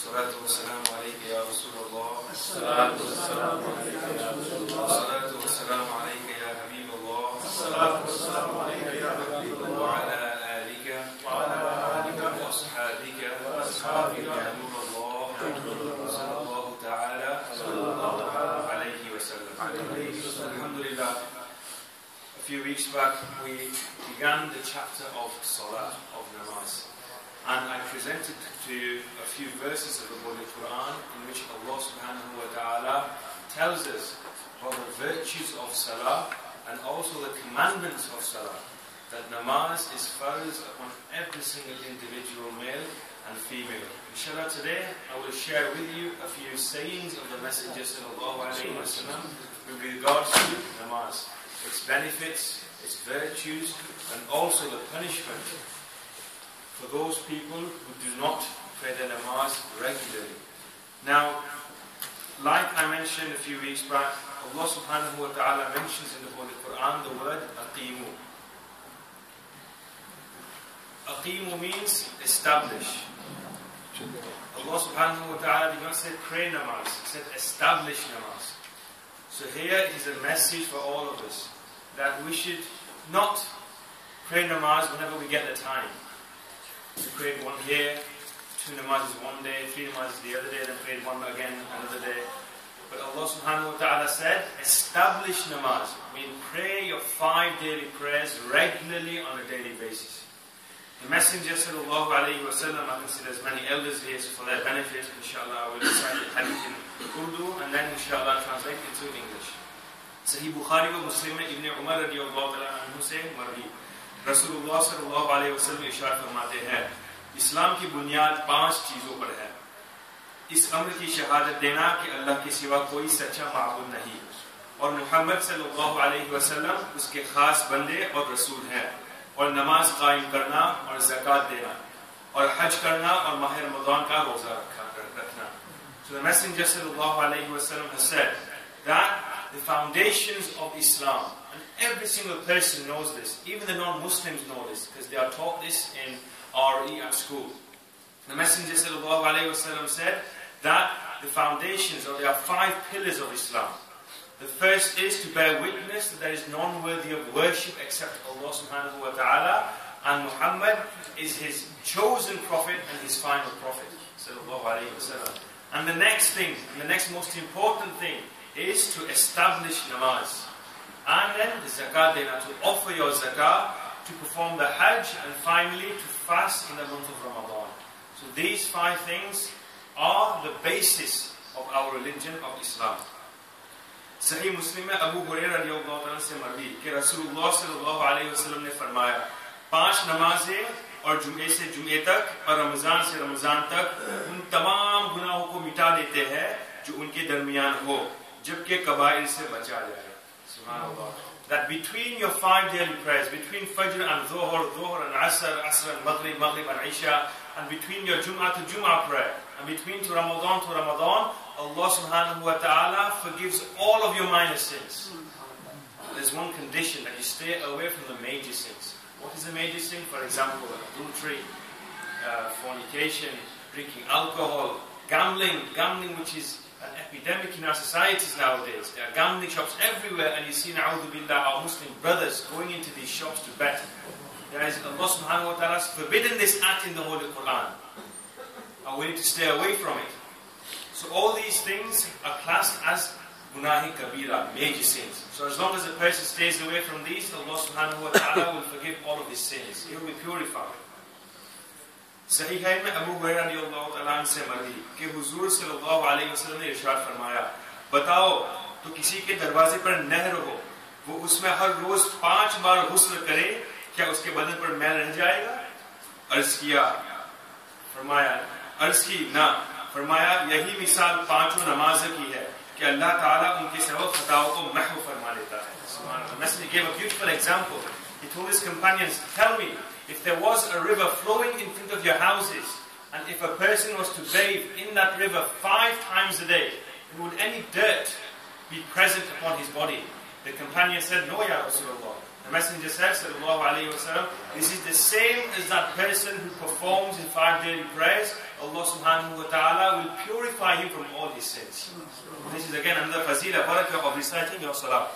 الصلاة والسلام عليك يا رسول الله. الصلاة والسلام عليك يا رسول الله. الصلاة والسلام عليك يا حبيب الله. الصلاة والسلام عليك يا حبيب الله. وعلى آلك وأصحابك يا نور الله صلى الله تعالى عليه وسلم. Alhamdulillah. A few weeks back we began the chapter of Salaah, of namaz. And I presented to you a few verses of the Holy Quran in which Allah subhanahu wa ta'ala tells us about the virtues of Salah and also the commandments of Salah. That namaz is farz upon every single individual, male and female. Inshallah, today I will share with you a few sayings of the Messenger sallallahu alayhi wa sallam with regards to namaz, its benefits, its virtues, and also the punishment for those people who do not pray their namaz regularly. Now, like I mentioned a few weeks back, Allah subhanahu wa ta'ala mentions in the Holy Quran the word aqimu. Aqimu means establish. Allah subhanahu wa ta'ala did not say pray namaz, He said establish namaz. So here is a message for all of us, that we should not pray namaz whenever we get the time. We prayed one here, 2 namazes one day, 3 namazes the other day, then prayed one again another day. But Allah subhanahu wa ta'ala said, establish namaz. I mean, pray your 5 daily prayers regularly on a daily basis. The Messenger sallallahu alayhi wa sallam, I can see there's many elders here, so for their benefit, inshallah, I will recite the hadith in Urdu and then inshallah translate it to English. Sahih Bukhari wa Muslim Ibn Umar radiyallahu ta'ala anhu se marwi. रसूलुल्लाह सल्लल्लाहु अलैहि वसल्लम इरशाद फरमाते हैं, इस्लाम की बुनियाद 5 चीजों पर है। इस अम्र की शहादत देना कि अल्लाह के सिवा कोई सच्चा माबूद नहीं और मुहम्मद सल्लल्लाहु अलैहि वसल्लम उसके खास बंदे और रसूल हैं, और नमाज कायम करना और ज़कात देना और हज करना और माह रमज़ान का रोजा रखना. So the Messenger sallallahu alaihi wasallam has said that the foundations of Islam, and every single person knows this, even the non-Muslims know this, because they are taught this in RE at school. The Messenger sallallahu alaihi wasallam said that the foundations, or there are 5 pillars of Islam. The first is to bear witness that there is none worthy of worship except Allah subhanahu wa ta'ala, and Muhammad is his chosen prophet and his final prophet sallallahu alaihi wasallam. And the next thing, and the next most important thing, is to establish namaz. And then the zakat dena, to offer your zakah, to perform the hajj, and finally to fast in the month of Ramadan. So these 5 things are the basis of our religion of Islam. Sahih Muslim में अबू हुरैरा रज़ियल्लाहु अन्हु से मरवी कि रसूलुल्लाह सल्लल्लाहु अलैहि वसल्लम ने फरमाया, 5 नमाजें और जुमे से जुमे तक और रमजान से रमजान तक उन तमाम गुनाहों को मिटा देते हैं जो उनके दरमियान हो, जबकि कबाइर से बचा जाए. Subhanallah. That between your 5 daily prayers, between Fajr and Dhuhr and Asr, Asr and Maghrib, Maghrib and Isha, and between your Jum'ah to Jum'ah prayer, and between to Ramadan, Allah subhanahu wa ta'ala forgives all of your minor sins. There's one condition, that you stay away from the major sins. What is the major sin? For example, adultery, fornication, drinking alcohol, gambling which is an epidemic in our societies nowadays. There are gambling shops everywhere, and you see, na'udhu billah, our Muslim brothers going into these shops to bet. There is Allah subhanahu wa ta'ala has forbidden this act in the Holy Quran, and we need to stay away from it. So all these things are classed as gunahi kabira, major sins. So as long as a person stays away from these, Allah subhanahu wa ta'ala will forgive all of his sins. He will be purified. सहीहैन में अबू हुरैरा रज़ियल्लाहु तआला अन्हु से मरवी कि हुजूर सल्लल्लाहु अलैहि वसल्लम ने इरशाद फरमाया, बताओ तो किसी के दरवाजे पर नहर हो, वो उसमें हर रोज 5 बार गुस्ल करे, क्या उसके बदन पर मैल रह जाएगा? अर्ज किया, फरमाया अर्ज की ना, फरमाया यही मिसाल 5 नमाज़ों की है कि अल्लाह ताला उनके सब खताओं को महव फरमा लेता है. सुभान अल्लाह. The Messenger gave a beautiful example. He told his companions, tell me, if there was a river flowing in front of your houses, and if a person was to bathe in that river 5 times a day, would any dirt be present upon his body? The companion said, no, Ya Rasulullah. The Messenger said, sallallahu alayhi wa sallam, this is the same as that person who performs in 5 daily prayers. Allah subhanahu wa ta'ala will purify him from all his sins. This is again another fazila, barakah of reciting your salah.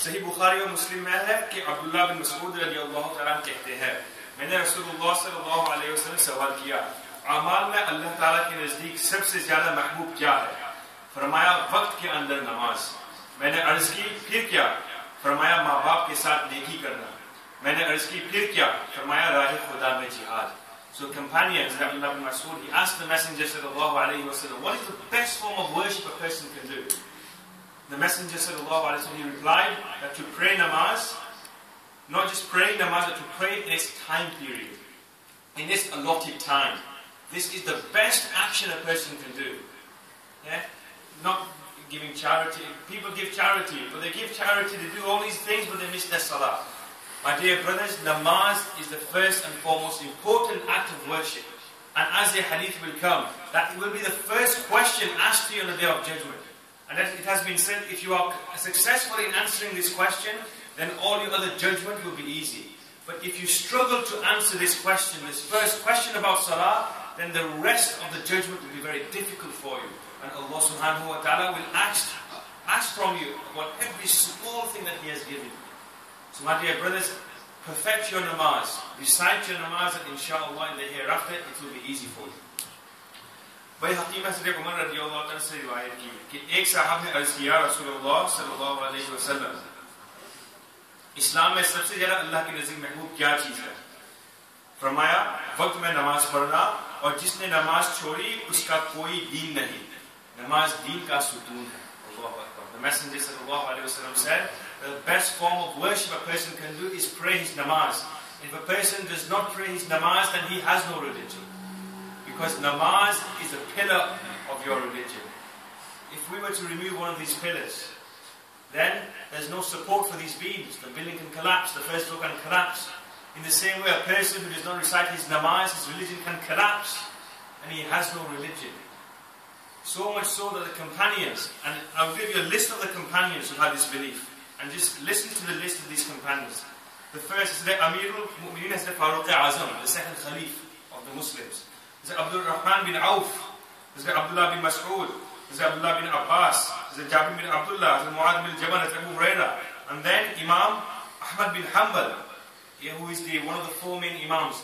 Sahih Bukhari और मुस्लिम में है कि अब्दुल्लाह बिन मसऊद रज़ियल्लाहु ताला कहते हैं, मैंने रसूलुल्लाह सल्लल्लाहु अलैहि वसल्लम से सवाल किया, अमाल में अल्लाह ताला के नजदीक सबसे ज्यादा महबूब क्या है? फरमाया वक्त के अंदर नमाज। मैंने अर्ज की फिर क्या? फरमाया माँ बाप के साथ नेकी करना। मैंने अर्ज की फिर क्या? फरमाया राह खुदा में जिहाद। So companions, Abdullah bin Mas'ud, he asked the Messenger sallallahu alayhi wa sallam, what is the best form of worship a person can do? The Messenger sallallahu alayhi wa sallam, he replied that to pray namaz, not just praying namaz, but to pray in its time period, in its allotted time. This is the best action a person can do. Yeah? Not giving charity. People give charity, but they give charity, they do all these things, but they miss their salah. My dear brothers, namaz is the first and foremost important act of worship. And as the hadith will come, that it will be the first question asked to you on the day of judgment. And it has been said, if you are successful in answering this question, then all your other judgment will be easy. But if you struggle to answer this question, this first question about salah, then the rest of the judgment will be very difficult for you. And Allah subhanahu wa ta'ala will ask from you about every small thing that He has given you. So my dear brothers, perfect your namaz, recite your namaz, and inshallah in the hereafter it will be easy for you. भाई हकीम हज़रत उमर रज़ियल्लाहु अन्हु से रिवायत की कि एक साहब ने अर्ज़ किया रसूलुल्लाह सल्लल्लाहु अलैहि वसल्लम, इस्लाम में सबसे ज़्यादा अल्लाह के नज़दीक महबूब क्या चीज़ है? फरमाया वक्त में नमाज पढ़ना, और जिसने नमाज छोड़ी उसका कोई दीन नहीं। नमाज दीन का सुतून है। अल्लाहु Akbar. The Messenger sallallahu alaihi wasallam said, the best form of worship a person can do is pray his namaz. If a person does not pray his namaz, then he has no religion. Because namaz is the pillar of your religion. If we were to remove one of these pillars, then there's no support for these beams. The building can collapse, the first floor can collapse. In the same way, a person who does not recite his namaz, his religion can collapse, and he has no religion. So much so that the companions, and I'll give you a list of the companions who had this belief, and just listen to the list of these companions. The first is the Amirul Mu'mineen, is the Faruq Azam, the second Khalif of the Muslims. Is the Abdul Rahman bin Auf, is the Abdullah bin Mas'ud, is the Abdullah bin Abbas, is the Jabir bin Abdullah, is the Mu'adh bin Jabal, is the Abu Hurairah, and then Imam Ahmad bin Hanbal, who is one of the 4 main Imams.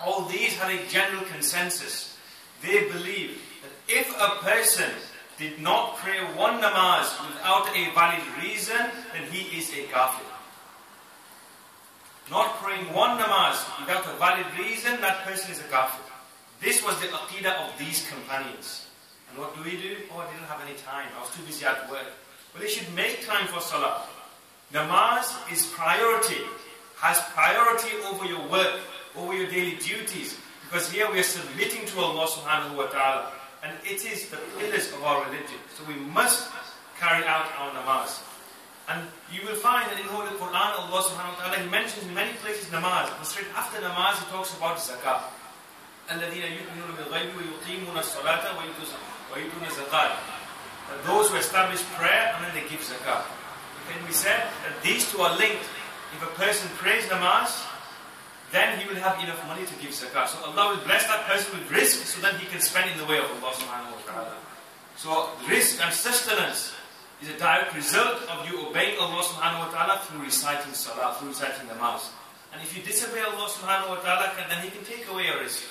All these had a general consensus. They believe that if a person did not pray one namaz without a valid reason, then he is a kafir. Not praying one namaz without a valid reason, that person is a kafir. This was the aqidah of these companions. And what do? Oh, I didn't have any time. I was too busy at work. Well, they should make time for salah. Namaz is priority. Has priority over your work, over your daily duties. Because here we are submitting to Allah subhanahu wa ta'ala. And it is the pillars of our religion. So we must carry out our namaz. And you will find that in the Holy Quran, Allah subhanahu wa ta'ala, He mentions in many places namaz. But straight after namaz, He talks about zakah. الَّذِينَ يُؤْمِنُونَ بِالْغَيْبِ وَيُقِيمُونَ الصَّلَاةَ وَيُؤْتُونَ الزَّكَاةَ. Those who establish prayer and then they give zakah. And we said that these two are linked. If a person prays namaz, then he will have enough money to give zakah. So Allah will bless that person with rizq so that he can spend in the way of Allah subhanahu wa ta'ala. So rizq and sustenance is a direct result of you obeying Allah subhanahu wa ta'ala through reciting salah, through reciting namaz. And if you disobey Allah subhanahu wa ta'ala, then He can take away your rizq.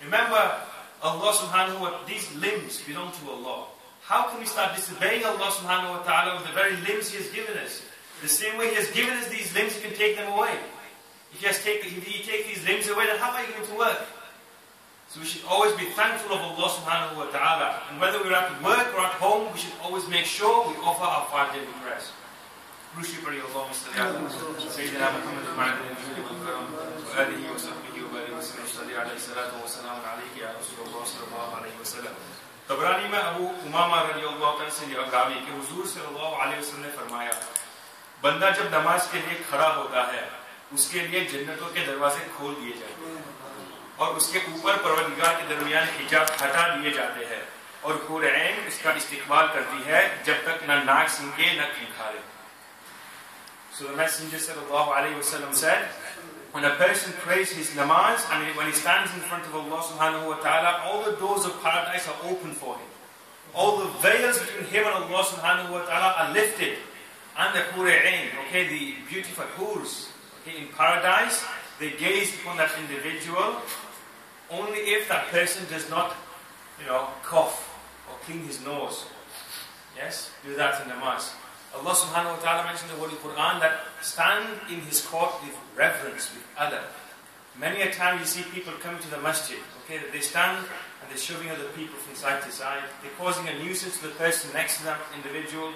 Remember, Allah subhanahu wa ta'ala, these limbs belong to Allah. How can we start disobeying Allah subhanahu wa ta'ala with the very limbs He has given us? The same way He has given us these limbs, He can take them away. If He takes these limbs away, then how are you going to work? So we should always be thankful of Allah subhanahu wa ta'ala. And whether we're at work or at home, we should always make sure we offer our 5 daily prayers. Rushi pari Allahumma salli ala Sayyidina Muhammad ma'adil al-judi wal-karam wa alihi wa sahbihi wa barihi wa sallam salli alayhi salatu wa salamun alayhi ya Rasulullah sallallahu alayhi wa sallam. तबरानी में Abu Umama रज़ियल्लाहु अन्हु से रावी कि हुजूर सल्लल्लाहु अलैहि वसल्लम ने फरमाया, बंदा जब नमाज के लिए खड़ा होता है, उसके लिए जन्नतों के दरवाजे खोल दिए जाते हैं और उसके ऊपर परवरदिगार के दरमियान हिजाब हटा दिए जाते हैं और हूर ऐन इसका इस्तिकबाल करती है जब तक न नाक सूंघे न खंखारे. So the Messenger sallallahu alayhi wa sallam said, when a person prays his namaz, and when he stands in front of Allah subhanahu wa ta'ala, all the doors of paradise are open for him. All the veils between him and Allah subhanahu wa ta'ala are lifted. And the Hura'in, okay, the beautiful hurs, okay, in paradise, they gaze upon that individual only if that person does not, cough or clean his nose. Yes, do that in namaz. Allah subhanahu wa ta'ala mentioned in the Holy Quran that stand in His court with reverence, with adab. Many a time you see people come to the masjid, okay, that they stand and they're shoving other people from side to side. They're causing a nuisance to the person next to that individual.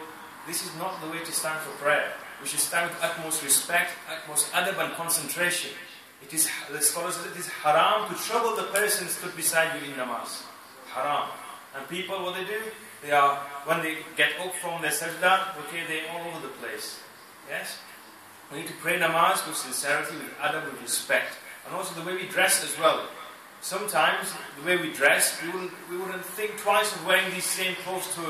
This is not the way to stand for prayer. We should stand with utmost respect, utmost adab and concentration. It is, the scholars say, it is haram to trouble the person stood beside you in namaz. Haram. And people, what they do? They are, when they get up from their sajda, okay, they're all over the place. Yes? We need to pray namaz with sincerity, with adab, with respect. And also the way we dress as well. Sometimes, the way we dress, we wouldn't think twice of wearing these same clothes to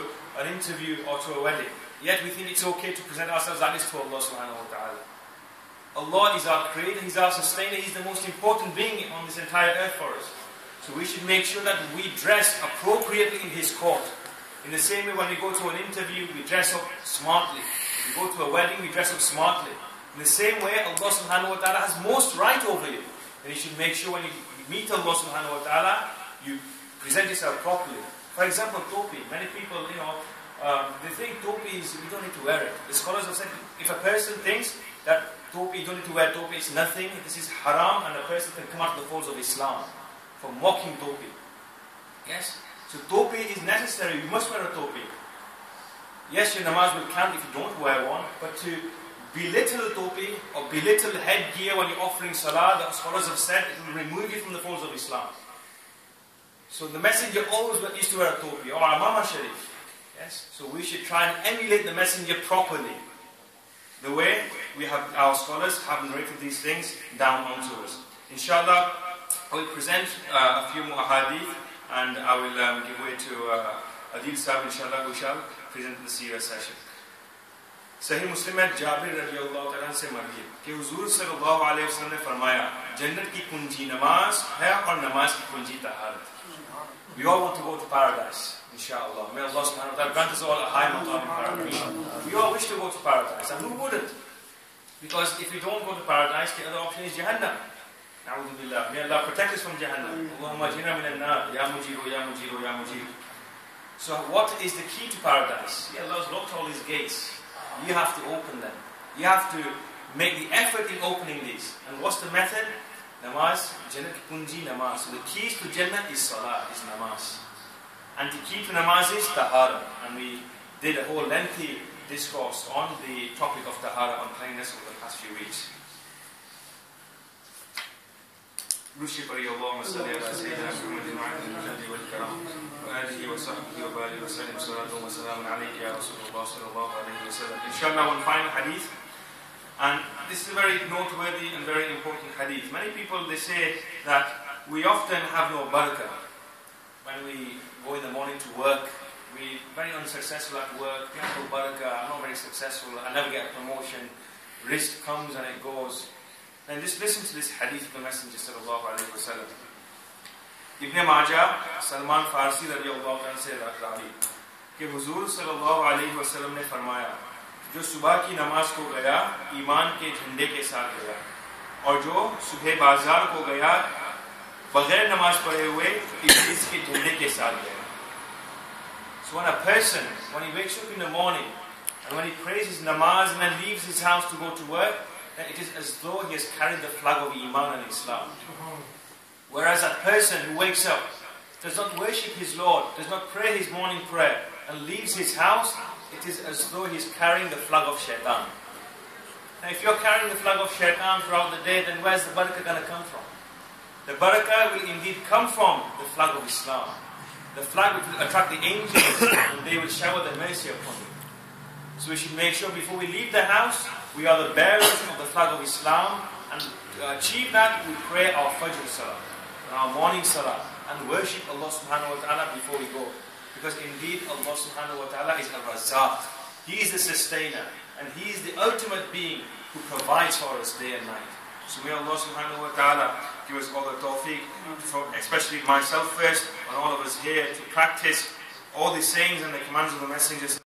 an interview or to a wedding. Yet we think it's okay to present ourselves like this to Allah subhanahu wa ta'ala. Allah is our creator, He's our sustainer, He's the most important being on this entire earth for us. So we should make sure that we dress appropriately in His court. In the same way when we go to an interview, we dress up smartly. We go to a wedding, we dress up smartly. In the same way, Allah subhanahu wa ta'ala has most right over you. And you should make sure when you meet Allah subhanahu wa ta'ala, you present yourself properly. For example, topi. Many people, they think topi is, we don't need to wear it. The scholars have said, if a person thinks that topi, you don't need to wear topi, it's nothing, this is haram, and a person can come out of the folds of Islam for mocking topi. Yes? So topi is necessary, you must wear a topi. Yes, your namaz will count if you don't wear one, but to belittle topi or belittle headgear when you're offering salah, the scholars have said it will remove you from the folds of Islam. So the messenger always used to wear a topi or amama sharif. Yes? So we should try and emulate the messenger properly. The way we have our scholars have narrated these things down onto us. Inshallah, I will present a few more hadith and I will give way to Adil Sahib, inshallah, we shall present the seerah session. Sahih Muslim में जाबिर रज़ी अल्लाह तआला से मरवी कि हुजूर सल्लल्लाहु अलैहि वसल्लम ने फरमाया जन्नत की कुंजी नमाज है और नमाज की कुंजी तहारत. We all want to go to paradise, inshallah. May Allah subhanahu wa ta'ala grant us all a high maqam in paradise. We all wish to go to paradise, and who wouldn't? Because if we don't go to paradise, the other option is Jahannam. Na'udhu billah. May Allah protect us from Jahannam. Allahumma jina min an-nar, ya mujiru, ya mujiru, ya mujiru. So what is the key to paradise? Allah has locked all His gates. You have to open them. You have to make the effort in opening these. And what's the method? Namaz, Jannah ki punji namaz. So the keys to Jannah is salah, is namaz. And the key to namaz is tahara. And we did a whole lengthy discourse on the topic of tahara, on cleanliness over the past few weeks. اللهم صل على سيدنا محمد وعلى اله والكرام وآله وصحبه وبارك وسلم صلاة وسلام عليك يا رسول الله صلى الله عليه وسلم. Inshallah, one final hadith, and this is a very noteworthy and very important hadith. Many people, they say that we often have no barakah. When we go in the morning to work, we're very unsuccessful at work, we have no barakah, I'm not very successful, I never get a promotion, risk comes and it goes. And just listen to this hadith of the Messenger sallallahu alaihi wasallam. Ibn Majah, Salman Farsi radiyallahu anhu से रावी कि हुजूर सल्लल्लाहु अलैहि वसल्लम ने फरमाया जो सुबह की नमाज को गया ईमान के झंडे के साथ गया और जो सुबह बाजार को गया बगैर नमाज पढ़े हुए इब्लीस के झंडे के साथ गया. So when a person, when he wakes up in the morning and when he prays his namaz and then leaves his house to go to work, then it is as though he has carried the flag of Iman and Islam. Whereas that person who wakes up, does not worship his Lord, does not pray his morning prayer, and leaves his house, it is as though he is carrying the flag of Shaitan. Now if you're carrying the flag of Shaitan throughout the day, then where's the barakah going to come from? The barakah will indeed come from the flag of Islam. The flag which will attract the angels, and they will shower their mercy upon you. So we should make sure before we leave the house, we are the bearers of the flag of Islam, and to achieve that, we pray our Fajr Salah, our morning Salah, and worship Allah subhanahu wa ta'ala before we go. Because indeed Allah subhanahu wa ta'ala is a Razzaq. He is the sustainer, and He is the ultimate being who provides for us day and night. So may Allah subhanahu wa ta'ala give us all the tawfiq, especially myself first, and all of us here, to practice all the sayings and the commands of the messengers.